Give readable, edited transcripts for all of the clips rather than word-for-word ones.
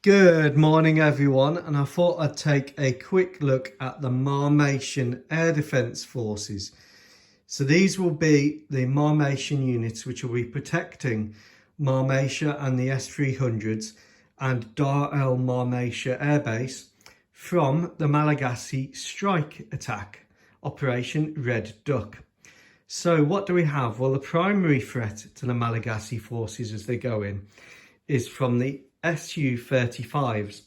Good morning everyone, and I thought I'd take a quick look at the Marmatian Air Defence Forces. So these will be the Marmatian units which will be protecting Marmatia and the S-300s and Dar el Marmatia Air Base from the Malagasy strike attack, Operation Red Duck. So what do we have? Well, the primary threat to the Malagasy forces as they go in is from the SU-35s.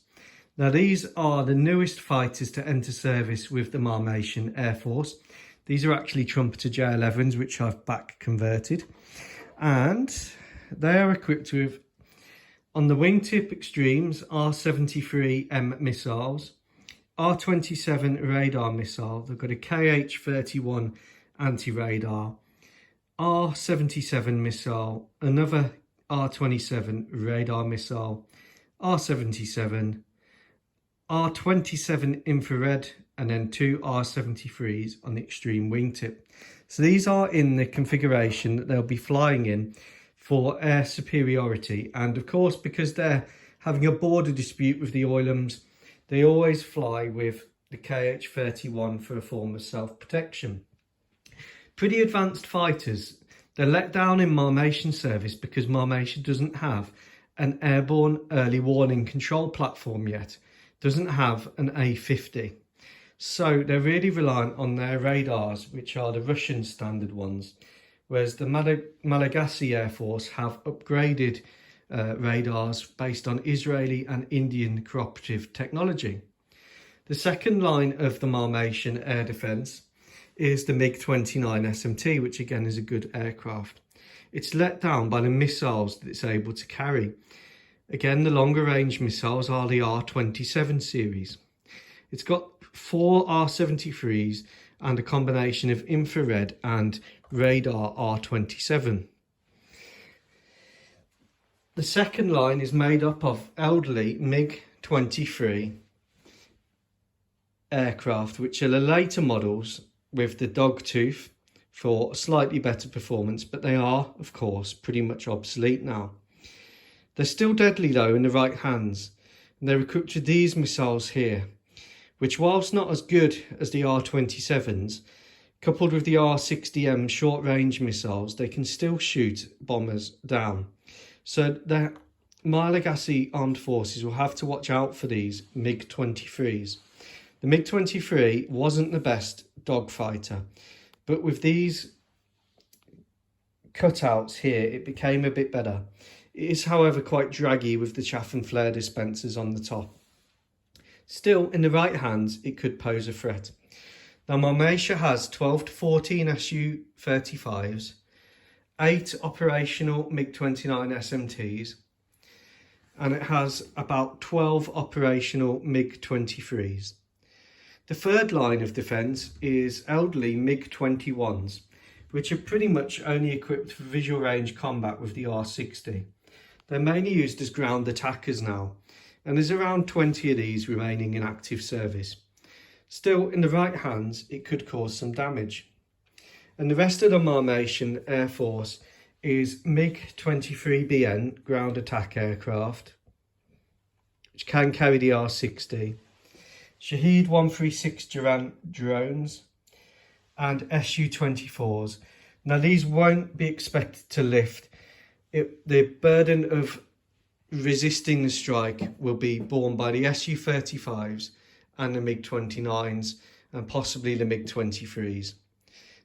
Now these are the newest fighters to enter service with the Marmatian Air Force. These are actually Trumpeter J11s which I've back converted, and they are equipped with, on the wingtip extremes, R-73M missiles, R-27 radar missile. They've got a KH-31 anti-radar, R-77 missile, another R-27 radar missile, R-77, R-27 infrared, and then two R-73s on the extreme wingtip. So these are in the configuration that they'll be flying in for air superiority. And of course, because they're having a border dispute with the Oilums, they always fly with the KH-31 for a form of self-protection. Pretty advanced fighters. They're let down in Marmatian service because Marmatia doesn't have an airborne early warning control platform yet, doesn't have an A50. So they're really reliant on their radars, which are the Russian standard ones, whereas the Malagasy Air Force have upgraded radars based on Israeli and Indian cooperative technology. The second line of the Marmatian air defence is the Mig-29 SMT, which again is a good aircraft. It's let down by the missiles that it's able to carry. Again, the longer range missiles are the R-27 series. It's got 4 R-73s and a combination of infrared and radar R-27. The second line is made up of elderly Mig-29 aircraft, which are the later models with the dog tooth for slightly better performance, but they are, of course, pretty much obsolete now. They're still deadly though in the right hands, and they're equipped with these missiles here, which, whilst not as good as the R-27s, coupled with the R-60M short-range missiles, they can still shoot bombers down. So the Malagasy armed forces will have to watch out for these Mig-23s. The Mig-23 wasn't the best dogfighter, but with these cutouts here, it became a bit better. It is, however, quite draggy with the chaff and flare dispensers on the top. Still, in the right hands, it could pose a threat. Now, Marmatia has 12 to 14 SU-35s, 8 operational Mig-29 SMTs, and it has about 12 operational Mig-23s. The third line of defence is elderly Mig-21s, which are pretty much only equipped for visual range combat with the R-60. They're mainly used as ground attackers now, and there's around 20 of these remaining in active service. Still, in the right hands, it could cause some damage. And the rest of the Marmatian Air Force is Mig-23BN ground attack aircraft, which can carry the R-60, Shahed 136 drones, and SU-24s. Now these won't be expected to lift. The burden of resisting the strike will be borne by the SU-35s and the Mig-29s, and possibly the Mig-23s.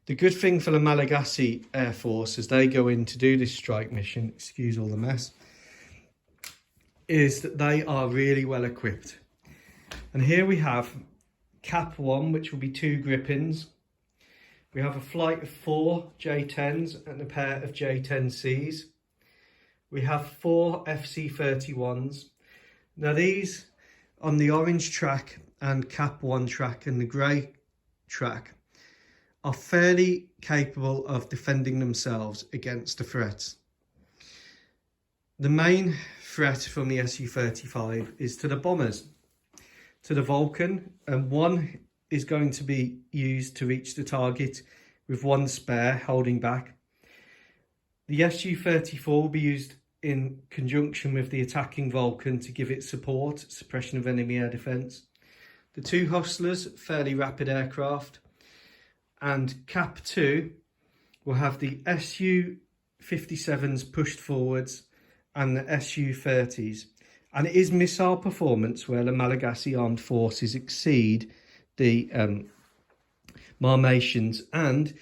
The good thing for the Malagasy Air Force as they go in to do this strike mission, excuse all the mess, is that they are really well equipped. And here we have Cap 1, which will be 2 Gripens. We have a flight of 4 J-10s and a pair of J-10Cs. We have 4 FC-31s. Now these, on the orange track and Cap 1 track and the grey track, are fairly capable of defending themselves against the threats. The main threat from the SU-35 is to the bombers, to the Vulcan, and one is going to be used to reach the target with one spare holding back. The SU-34 will be used in conjunction with the attacking Vulcan to give it support, suppression of enemy air defence. The two Hustlers, fairly rapid aircraft, and Cap 2 will have the SU-57s pushed forwards and the SU-30s. And it is missile performance where the Malagasy armed forces exceed the Marmatians, and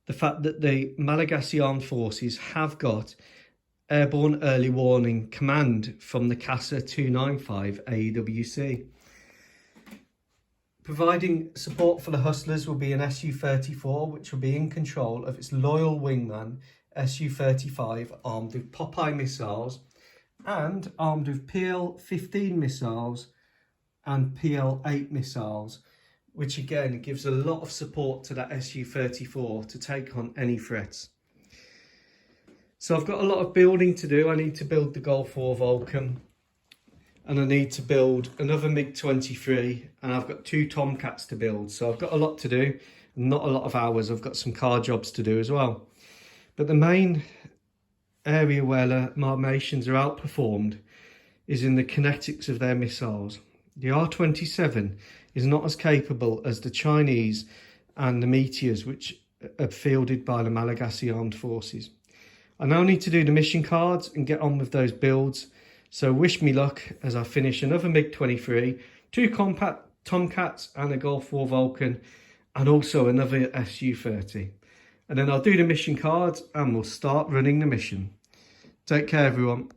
the fact that the Malagasy armed forces have got airborne early warning command from the CASA 295 AEWC. Providing support for the Hustlers will be an SU-34, which will be in control of its loyal wingman SU-35, armed with Popeye missiles and armed with PL-15 missiles and PL-8 missiles, which again gives a lot of support to that SU-34 to take on any threats. So I've got a lot of building to do. I need to build the Gulf War Vulcan, and I need to build another Mig-29, and I've got 2 Tomcats to build. So I've got a lot to do, not a lot of hours. I've got some car jobs to do as well. But the main area where the Marmatians are outperformed is in the kinetics of their missiles. The R-27 is not as capable as the Chinese and the Meteors, which are fielded by the Malagasy armed forces. I now need to do the mission cards and get on with those builds. So wish me luck as I finish another Mig-29, 2 compact Tomcats and a Gulf War Vulcan, and also another SU-30. And then I'll do the mission cards and we'll start running the mission. Take care, everyone.